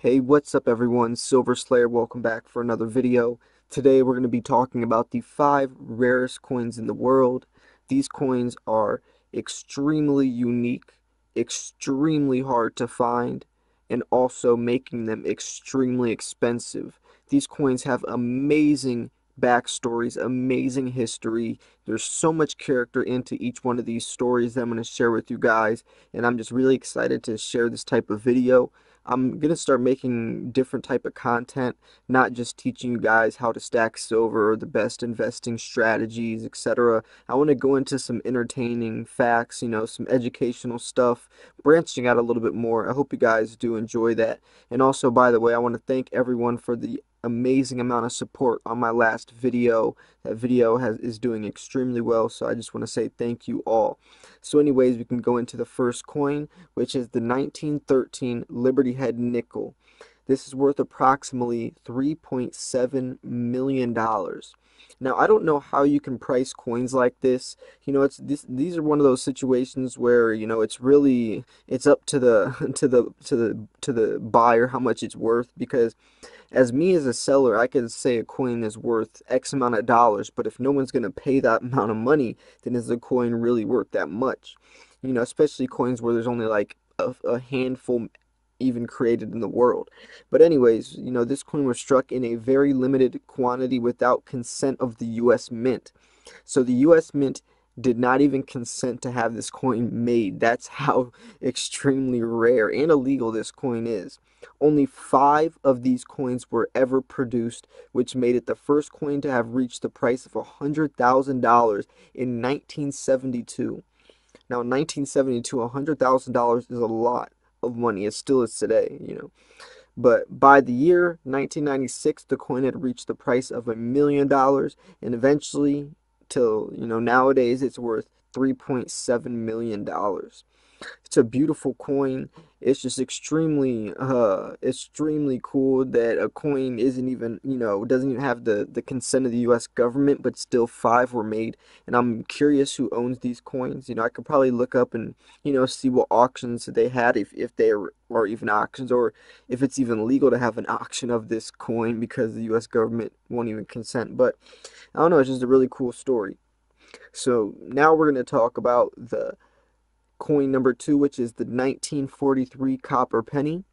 Hey, what's up everyone? Silver Slayer, welcome back for another video. Today we're going to be talking about the 5 rarest coins in the world. These coins are extremely unique, extremely hard to find, and also making them extremely expensive. These coins have amazing backstories, amazing history. There's so much character into each one of these stories that I'm going to share with you guys, and I'm just really excited to share this type of video. I'm gonna start making different type of content, not just teaching you guys how to stack silver or the best investing strategies, etc. I want to go into some entertaining facts, some educational stuff, branching out a little bit more. I hope you guys do enjoy that. And also, by the way, I want to thank everyone for the amazing amount of support on my last video. That video is doing extremely well, so I just want to say thank you all. So anyways, we can go into the first coin, which is the 1913 Liberty Head nickel. This is worth approximately $3.7 million. Now, I don't know how you can price coins like this. These are one of those situations where, it's up to the to the buyer how much it's worth, because as me as a seller, I could say a coin is worth X amount of dollars, but if no one's going to pay that amount of money, then is the coin really worth that much? Especially coins where there's only like a handful even created in the world. But anyways, this coin was struck in a very limited quantity without consent of the US Mint. So the US Mint did not even consent to have this coin made. That's how extremely rare and illegal this coin is. Only 5 of these coins were ever produced, which made it the first coin to have reached the price of $100,000 in 1972. Now, in 1972, $100,000 is a lot of money. It still is today. But by the year 1996, the coin had reached the price of $1 million, and eventually, till nowadays, it's worth $3.7 million. It's a beautiful coin. It's just extremely cool that a coin isn't even, doesn't even have the consent of the US government, but still 5 were made. And I'm curious who owns these coins. I could probably look up and, see what auctions they had, if they are even auctions, or if it's even legal to have an auction of this coin because the US government won't even consent. But I don't know, it's just a really cool story. So now we're going to talk about the coin number 2, which is the 1943 copper penny.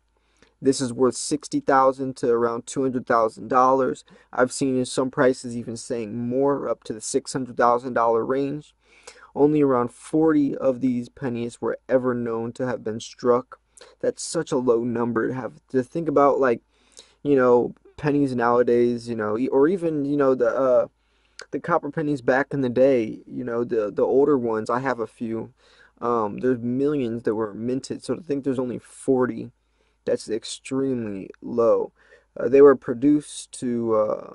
This is worth $60,000 to around $200,000. I've seen some prices even saying more, up to the $600,000 range. Only around 40 of these pennies were ever known to have been struck. That's such a low number to have to think about, like, pennies nowadays, or even, the copper pennies back in the day, the older ones. I have a few. There's millions that were minted, so to think there's only 40, that's extremely low. They were produced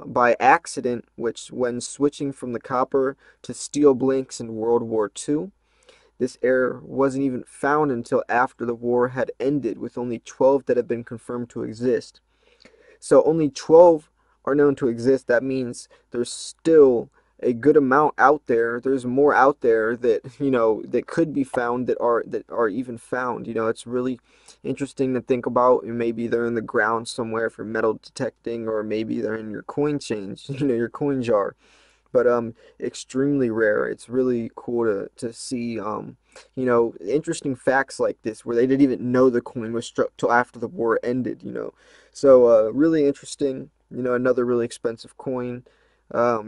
by accident, which when switching from the copper to steel blanks in World War II. This error wasn't even found until after the war had ended, with only 12 that have been confirmed to exist. So only 12 are known to exist. That means there's still a good amount out there. There's more out there that, that could be found, that are even found. It's really interesting to think about. And maybe they're in the ground somewhere for metal detecting, or maybe they're in your coin change, your coin jar. But extremely rare. It's really cool to see interesting facts like this, where they didn't even know the coin was struck till after the war ended. So really interesting. Another really expensive coin. I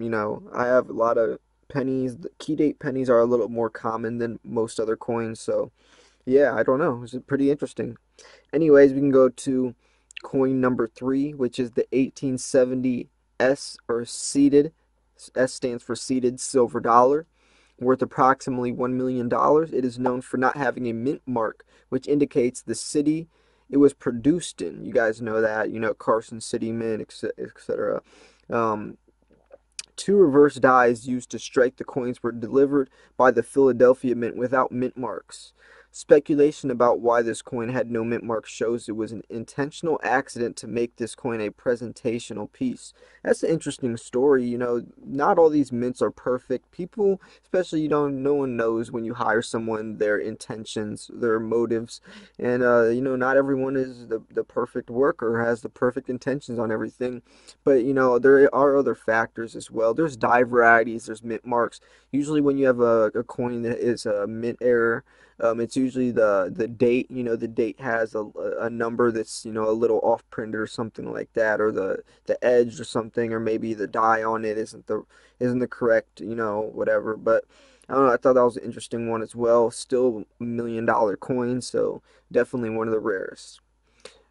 have a lot of pennies. The key date pennies are a little more common than most other coins, so yeah, I don't know. It's pretty interesting. Anyways, we can go to coin number 3, which is the 1870 S, or seated. S stands for seated silver dollar, worth approximately $1 million. It is known for not having a mint mark, which indicates the city it was produced in. You guys know that, Carson City Mint, etc. 2 reverse dies used to strike the coins were delivered by the Philadelphia Mint without mint marks. Speculation about why this coin had no mint mark shows it was an intentional accident to make this coin a presentational piece. That's an interesting story. Not all these mints are perfect. People, especially, no one knows when you hire someone their intentions, their motives, and not everyone is the perfect worker, has the perfect intentions on everything. But there are other factors as well. There's die varieties, there's mint marks. Usually when you have a coin that is a mint error, it's usually the date. The date has a number that's a little off print or something like that, or the edge or something, or maybe the die on it isn't the correct, whatever. But I don't know. I thought that was an interesting one as well. Still $1 million coin, so definitely one of the rarest.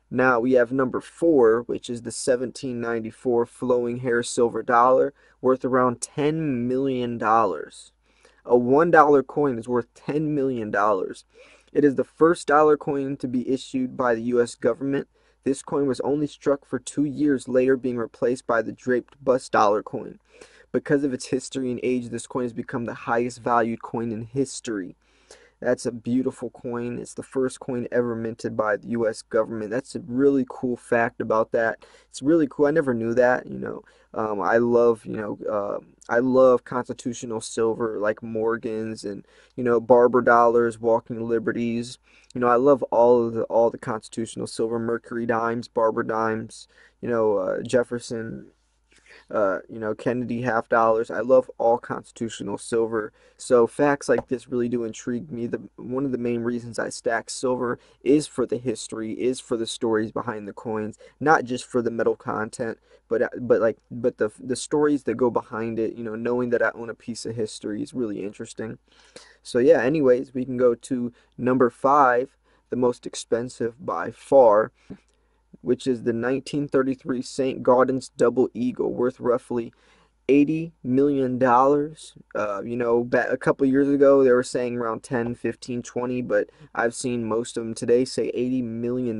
Now we have number four, which is the 1794 flowing hair silver dollar, worth around $10 million. A $1 coin is worth $10 million. It is the first dollar coin to be issued by the U.S. government. This coin was only struck for 2 years later, being replaced by the draped bust dollar coin. Because of its history and age, this coin has become the highest valued coin in history. That's a beautiful coin. It's the first coin ever minted by the U.S. government. That's a really cool fact about that. It's really cool. I never knew that. I love constitutional silver like Morgans and Barber dollars, Walking Liberties. I love all the constitutional silver, Mercury dimes, Barber dimes. Jefferson, Kennedy half dollars. I love all constitutional silver. So facts like this really do intrigue me. One of the main reasons I stack silver is for the history, is for the stories behind the coins, not just for the metal content, but the stories that go behind it. Knowing that I own a piece of history is really interesting. So yeah, anyways, we can go to number five, the most expensive by far, which is the 1933 St. Gaudens Double Eagle, worth roughly $80 million. A couple years ago they were saying around 10, 15, 20, but I've seen most of them today say $80 million.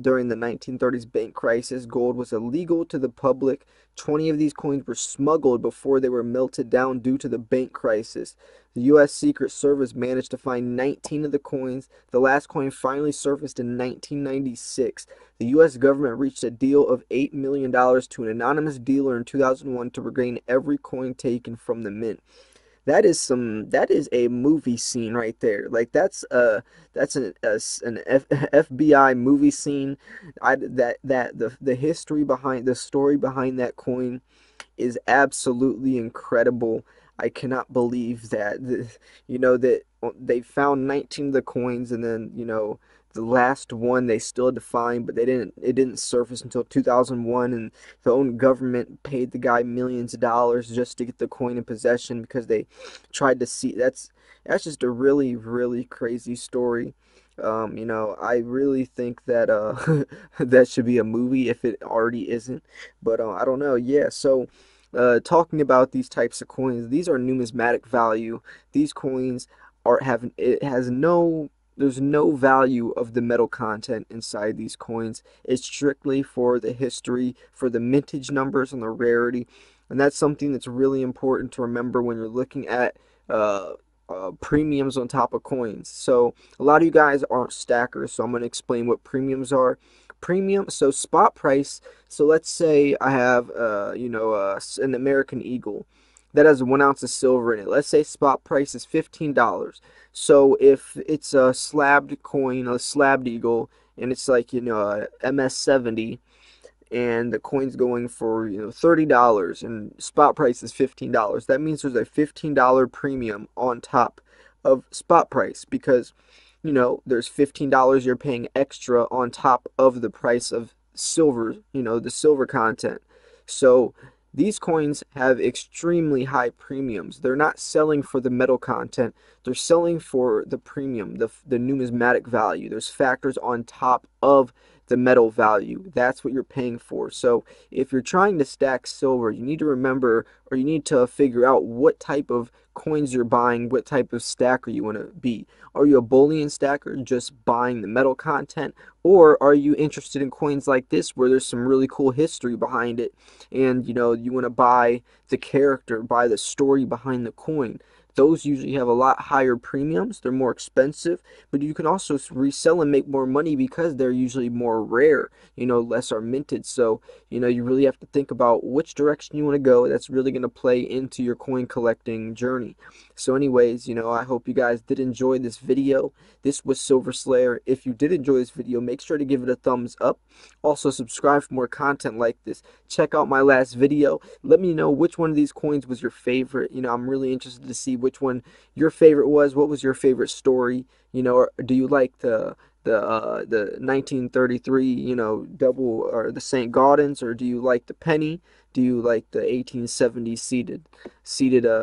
During the 1930s bank crisis, gold was illegal to the public. 20 of these coins were smuggled before they were melted down due to the bank crisis. The U.S. Secret Service managed to find 19 of the coins. The last coin finally surfaced in 1996. The U.S. government reached a deal of $8 million to an anonymous dealer in 2001 to regain every coin taken from the mint. That is a movie scene right there. Like that's an FBI movie scene. The history behind the story behind that coin is absolutely incredible. I cannot believe that that they found 19 of the coins, and then the last one they still had to find, but it didn't surface until 2001, and the own government paid the guy millions of dollars just to get the coin in possession because they tried to see. That's just a really, really crazy story. I really think that that should be a movie if it already isn't. But I don't know. Yeah, so talking about these types of coins, these are numismatic value. These coins there's no value of the metal content inside these coins. It's strictly for the history, for the mintage numbers and the rarity. And that's something that's really important to remember when you're looking at premiums on top of coins. So a lot of you guys aren't stackers, so I'm going to explain what premiums are. Premium, so spot price. So let's say I have an American Eagle that has 1 ounce of silver in it. Let's say spot price is $15. So if it's a slabbed coin, a slabbed eagle, and it's like a MS70, and the coin's going for $30 and spot price is $15, that means there's a $15 premium on top of spot price, because there's $15 you're paying extra on top of the price of silver, the silver content. So these coins have extremely high premiums. They're not selling for the metal content. They're selling for the premium, the numismatic value. There's factors on top of the metal value. That's what you're paying for. So if you're trying to stack silver, you need to remember, or you need to figure out what type of coins you're buying, what type of stacker you want to be. Are you a bullion stacker just buying the metal content? Or are you interested in coins like this where there's some really cool history behind it, and you want to buy the character, buy the story behind the coin? Those usually have a lot higher premiums. They're more expensive, but you can also resell and make more money because they're usually more rare, less are minted. So, you really have to think about which direction you want to go. That's really going to play into your coin collecting journey. So anyways, I hope you guys did enjoy this video. This was Silver Slayer. If you did enjoy this video, make sure to give it a thumbs up. Also, subscribe for more content like this. Check out my last video. Let me know which one of these coins was your favorite. I'm really interested to see which one your favorite was. What was your favorite story? Or do you like the 1933, double, or the St. Gaudens, or do you like the penny? Do you like the 1870 seated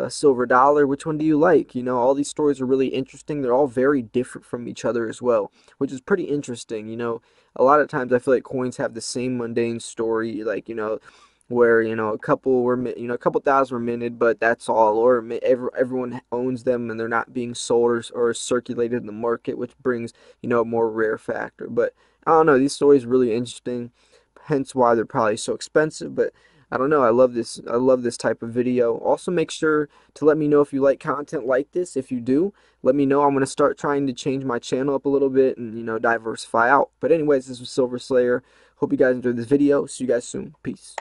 silver dollar? Which one do you like? All these stories are really interesting. They're all very different from each other as well, which is pretty interesting. A lot of times I feel like coins have the same mundane story, like, where a couple thousand were minted, but that's all, or everyone owns them and they're not being sold or circulated in the market, which brings a more rare factor. But I don't know, these stories are really interesting, hence why they're probably so expensive. But I don't know, I love this type of video. Also, make sure to let me know if you like content like this. If you do, let me know. I'm going to start trying to change my channel up a little bit and diversify out. But anyways, this was Silver Slayer. Hope you guys enjoyed this video. See you guys soon. Peace.